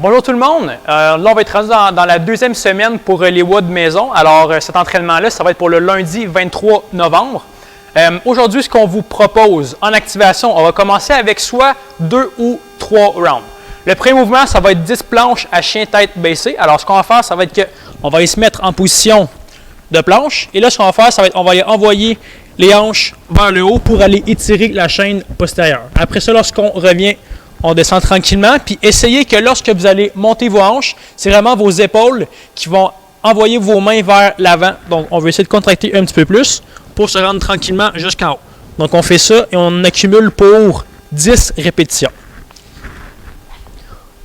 Bonjour tout le monde. Là, on va être rendu dans la deuxième semaine pour les WOD maison. Alors, cet entraînement-là, ça va être pour le lundi 23 novembre. Aujourd'hui, ce qu'on vous propose en activation, on va commencer avec soit 2 ou 3 rounds. Le premier mouvement, ça va être 10 planches à chien tête baissée. Alors, ce qu'on va faire, ça va être qu'on va aller se mettre en position de planche. Et là, ce qu'on va faire, ça va être qu'on va aller envoyer les hanches vers le haut pour aller étirer la chaîne postérieure. Après ça, lorsqu'on revient, on descend tranquillement, puis essayez que lorsque vous allez monter vos hanches, c'est vraiment vos épaules qui vont envoyer vos mains vers l'avant. Donc, on va essayer de contracter un petit peu plus pour se rendre tranquillement jusqu'en haut. Donc, on fait ça et on accumule pour 10 répétitions.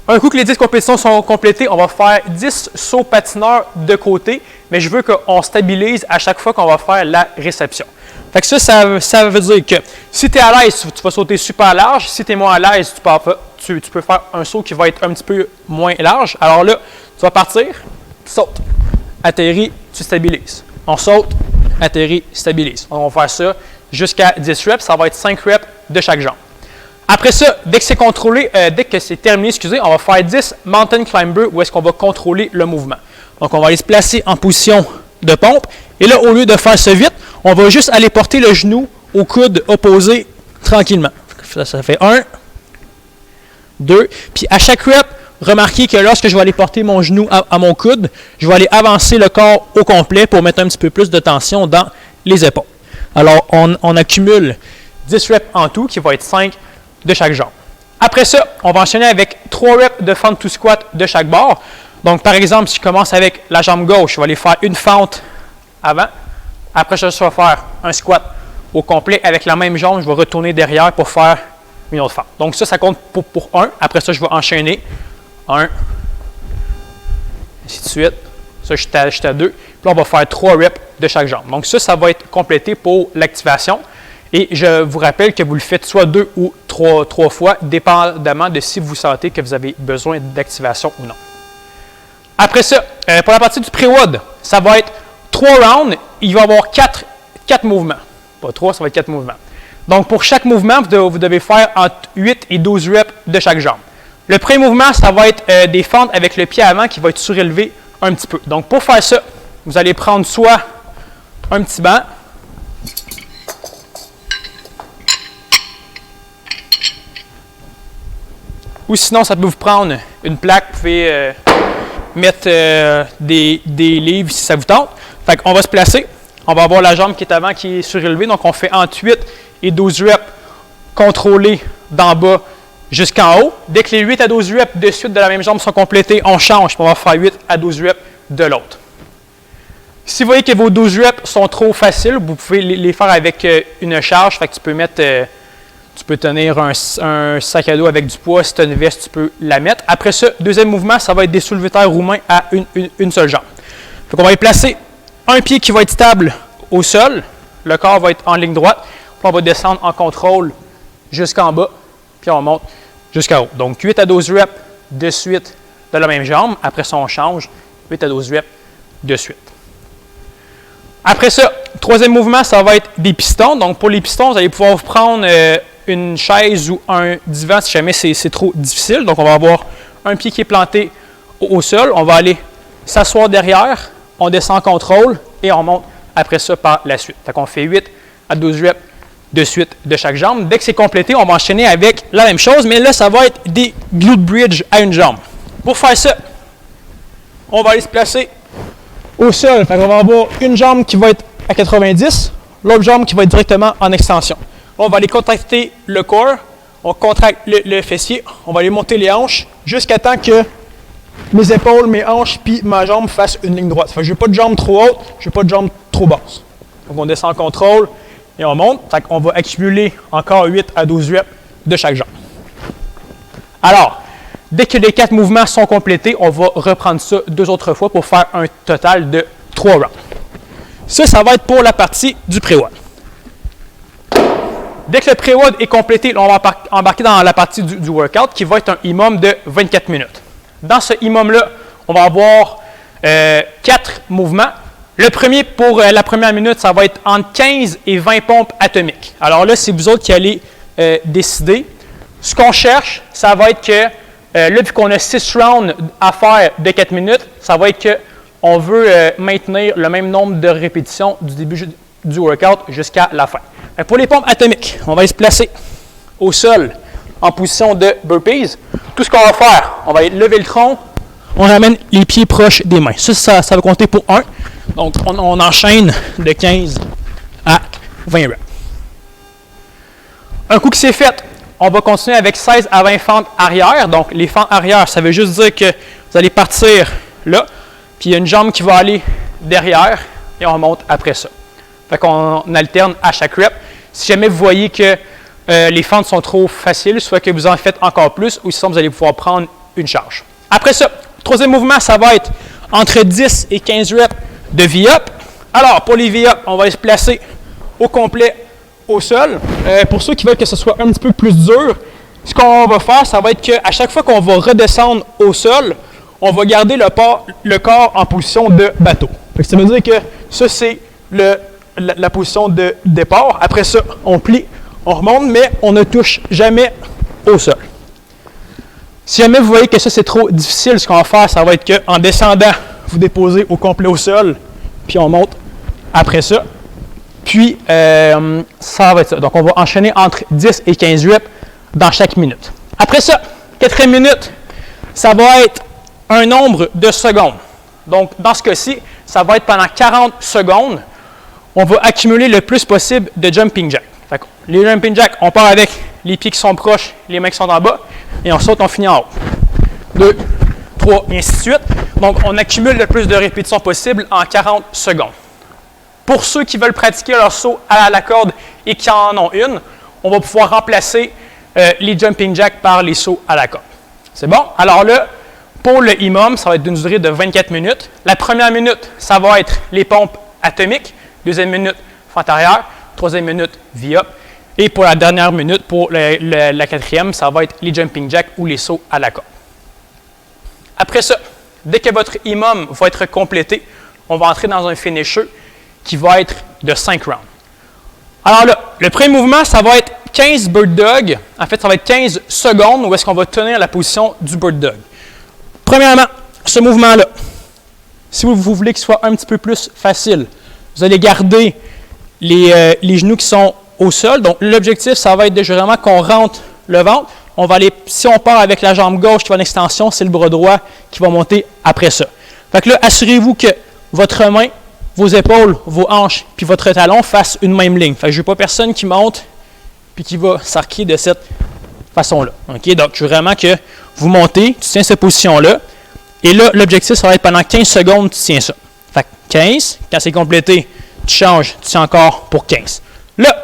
Un coup que les 10 compétitions sont complétées, on va faire 10 sauts patineurs de côté, mais je veux qu'on stabilise à chaque fois qu'on va faire la réception. Fait que ça veut dire que si tu es à l'aise, tu vas sauter super large. Si tu es moins à l'aise, tu peux faire un saut qui va être un petit peu moins large. Alors là, tu vas partir, tu sautes, atterris, tu stabilises. On saute, atterris, stabilise. On va faire ça jusqu'à 10 reps. Ça va être 5 reps de chaque jambe. Après ça, dès que c'est contrôlé, dès que c'est terminé, on va faire 10 mountain climber où est-ce qu'on va contrôler le mouvement. Donc, on va aller se placer en position de pompe. Et là, au lieu de faire ça vite, on va juste aller porter le genou au coude opposé tranquillement. Ça fait 1, 2. Puis à chaque rep, remarquez que lorsque je vais aller porter mon genou à mon coude, je vais aller avancer le corps au complet pour mettre un petit peu plus de tension dans les épaules. Alors, on accumule 10 reps en tout, qui va être 5 de chaque jambe. Après ça, on va enchaîner avec 3 reps de fente to squat de chaque bord. Donc, par exemple, si je commence avec la jambe gauche, je vais aller faire une fente avant. Après, je vais faire un squat au complet avec la même jambe. Je vais retourner derrière pour faire une autre fente. Donc, ça compte pour 1. Après ça, je vais enchaîner. 1, ainsi de suite. Ça, je suis à 2. Puis là, on va faire 3 reps de chaque jambe. Donc, ça va être complété pour l'activation. Et je vous rappelle que vous le faites soit 2 ou 3 fois, dépendamment de si vous sentez que vous avez besoin d'activation ou non. Après ça, pour la partie du pré-WOD, ça va être 3 rounds. Il va y avoir 4 mouvements. Pas 3, ça va être 4 mouvements. Donc, pour chaque mouvement, vous devez faire entre 8 et 12 reps de chaque jambe. Le premier mouvement, ça va être des fentes avec le pied avant qui va être surélevé un petit peu. Donc, pour faire ça, vous allez prendre soit un petit banc, ou sinon, ça peut vous prendre une plaque. Vous pouvez mettre des livres si ça vous tente. Fait qu'on va se placer. On va avoir la jambe qui est avant qui est surélevée. Donc, on fait entre 8 et 12 reps contrôlés d'en bas jusqu'en haut. Dès que les 8 à 12 reps de suite de la même jambe sont complétés, on change. On va faire 8 à 12 reps de l'autre. Si vous voyez que vos 12 reps sont trop faciles, vous pouvez les faire avec une charge. Fait que tu peux mettre... Tu peux tenir un sac à dos avec du poids. Si tu as une veste, tu peux la mettre. Après ça, deuxième mouvement, ça va être des soulevés terre roumains à une seule jambe. Donc, on va y placer un pied qui va être stable au sol. Le corps va être en ligne droite. Puis on va descendre en contrôle jusqu'en bas. Puis on monte jusqu'en haut. Donc, 8 à 12 reps de suite de la même jambe. Après ça, on change. 8 à 12 reps de suite. Après ça, troisième mouvement, ça va être des pistons. Donc, pour les pistons, vous allez pouvoir vous prendre une chaise ou un divan si jamais c'est trop difficile. Donc, on va avoir un pied qui est planté au sol. On va aller s'asseoir derrière. On descend en contrôle et on monte après ça par la suite. Fait qu'on fait 8 à 12 reps de suite de chaque jambe. Dès que c'est complété, on va enchaîner avec la même chose, mais là, ça va être des glute bridge à une jambe. Pour faire ça, on va aller se placer au sol. Fait qu'on va avoir une jambe qui va être à 90, l'autre jambe qui va être directement en extension. On va aller contracter le corps, on contracte le fessier, on va aller monter les hanches jusqu'à temps que mes épaules, mes hanches puis ma jambe fassent une ligne droite. Fait que je n'ai pas de jambe trop haute, je n'ai pas de jambe trop basse. Donc on descend en contrôle et on monte. Fait qu'on va accumuler encore 8 à 12 reps de chaque jambe. Alors, dès que les 4 mouvements sont complétés, on va reprendre ça 2 autres fois pour faire un total de 3 rounds. Ça va être pour la partie du pré-WOD. Dès que le pré-WOD est complété, on va embarquer dans la partie du workout qui va être un minimum de 24 minutes. Dans ce minimum-là, on va avoir 4 mouvements. Le premier, pour la première minute, ça va être entre 15 et 20 pompes atomiques. Alors là, c'est vous autres qui allez décider. Ce qu'on cherche, ça va être que Là, vu qu'on a 6 rounds à faire de 4 minutes, ça va être qu'on veut maintenir le même nombre de répétitions du début du workout jusqu'à la fin. Pour les pompes atomiques, on va se placer au sol en position de burpees. Tout ce qu'on va faire, on va lever le tronc, on ramène les pieds proches des mains. Ça va compter pour 1. Donc, on enchaîne de 15 à 20 reps. Un coup que c'est fait, on va continuer avec 16 à 20 fentes arrière. Donc, les fentes arrière, ça veut juste dire que vous allez partir là, puis il y a une jambe qui va aller derrière et on remonte après ça. Fait qu'on alterne à chaque rep. Si jamais vous voyez que les fentes sont trop faciles, soit que vous en faites encore plus, ou sinon vous allez pouvoir prendre une charge. Après ça, troisième mouvement, ça va être entre 10 et 15 reps de V-up. Alors, pour les V-up, on va se placer au complet au sol. Pour ceux qui veulent que ce soit un petit peu plus dur, ce qu'on va faire, ça va être qu'à chaque fois qu'on va redescendre au sol, on va garder le corps en position de bateau. Ça veut dire que ça, c'est la position de départ. Après ça, on plie, on remonte, mais on ne touche jamais au sol. Si jamais vous voyez que ça, c'est trop difficile, ce qu'on va faire, ça va être qu'en descendant, vous déposez au complet au sol, puis on monte après ça. Puis, ça va être ça. Donc, on va enchaîner entre 10 et 15 reps dans chaque minute. Après ça, 4e minute, ça va être un nombre de secondes. Donc, dans ce cas-ci, ça va être pendant 40 secondes, on va accumuler le plus possible de jumping jack. Fait que les jumping jack, on part avec les pieds qui sont proches, les mains qui sont en bas, et on saute, on finit en haut. 2, 3, et ainsi de suite. Donc, on accumule le plus de répétitions possible en 40 secondes. Pour ceux qui veulent pratiquer leur saut à la corde et qui en ont une, on va pouvoir remplacer les jumping jacks par les sauts à la corde. C'est bon? Alors là, pour le EMOM, ça va être d'une durée de 24 minutes. La première minute, ça va être les pompes atomiques. Deuxième minute, fente arrière. Troisième minute, V-up. Et pour la dernière minute, pour la quatrième, ça va être les jumping jacks ou les sauts à la corde. Après ça, dès que votre EMOM va être complété, on va entrer dans un finisher qui va être de 5 rounds. Alors là, le premier mouvement, ça va être 15 bird dog. En fait, ça va être 15 secondes où est-ce qu'on va tenir la position du bird dog. Premièrement, ce mouvement-là, si vous voulez qu'il soit un petit peu plus facile, vous allez garder les genoux qui sont au sol. Donc, l'objectif, ça va être vraiment qu'on rentre le ventre. On va aller, si on part avec la jambe gauche qui va en extension, c'est le bras droit qui va monter après ça. Fait que là, assurez-vous que votre main, vos épaules, vos hanches, puis votre talon fassent une même ligne. Fait que je ne veux pas personne qui monte puis qui va s'arquer de cette façon-là. Okay? Donc, je veux vraiment que vous montez, tu tiens cette position-là. Et là, l'objectif, ça va être pendant 15 secondes, tu tiens ça. Fait que 15, quand c'est complété, tu changes, tu tiens encore pour 15. Là,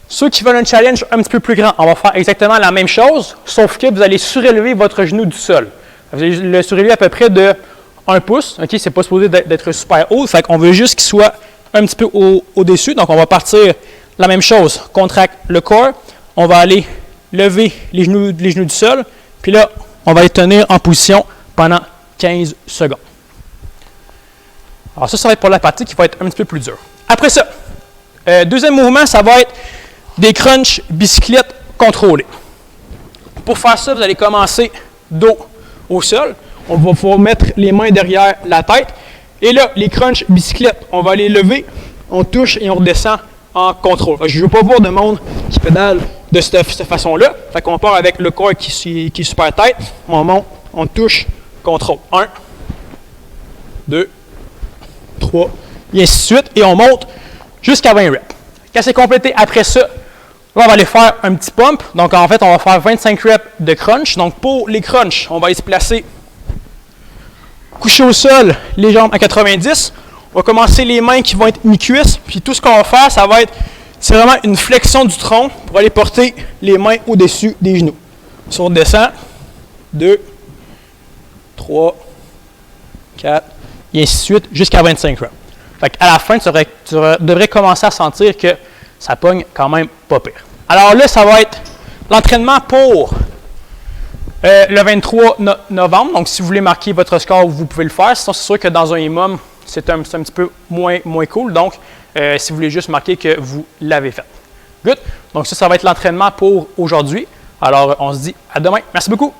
ceux qui veulent un challenge un petit peu plus grand, on va faire exactement la même chose, sauf que vous allez surélever votre genou du sol. Vous allez le surélever à peu près de 1 pouce. Okay? Ce n'est pas supposé d'être super haut. Fait qu'on veut juste qu'il soit un petit peu au-dessus. Donc, on va partir la même chose. Contracte le corps. On va aller lever les genoux du sol. Puis là, on va les tenir en position pendant 15 secondes. Alors ça va être pour la partie qui va être un petit peu plus dure. Après ça, deuxième mouvement, ça va être des crunchs bicyclettes contrôlés. Pour faire ça, vous allez commencer dos au sol. On va pouvoir mettre les mains derrière la tête. Et là, les crunchs bicyclettes, on va les lever, on touche et on redescend en contrôle. Je ne veux pas voir de monde qui pédale de cette façon-là. Fait qu'on part avec le corps qui est super tête. On monte, on touche, contrôle. 1, 2, 3, et ainsi de suite. Et on monte jusqu'à 20 reps. Quand c'est complété après ça, là, on va aller faire un petit pump. Donc, en fait, on va faire 25 reps de crunch. Donc, pour les crunchs, on va aller se placer couché au sol, les jambes à 90. On va commencer les mains qui vont être mi-cuisses. Puis tout ce qu'on va faire, ça va être, c'est vraiment une flexion du tronc pour aller porter les mains au-dessus des genoux. Si on descend, 2, 3, 4, et ainsi de suite, jusqu'à 25 reps. Fait qu'à la fin, tu devrais commencer à sentir que ça pogne quand même pas pire. Alors là, ça va être l'entraînement pour le 23 novembre. Donc, si vous voulez marquer votre score, vous pouvez le faire. Sinon, c'est sûr que dans un EMOM, c'est un petit peu moins cool. Donc, si vous voulez juste marquer que vous l'avez fait. Good. Donc, ça va être l'entraînement pour aujourd'hui. Alors, on se dit à demain. Merci beaucoup.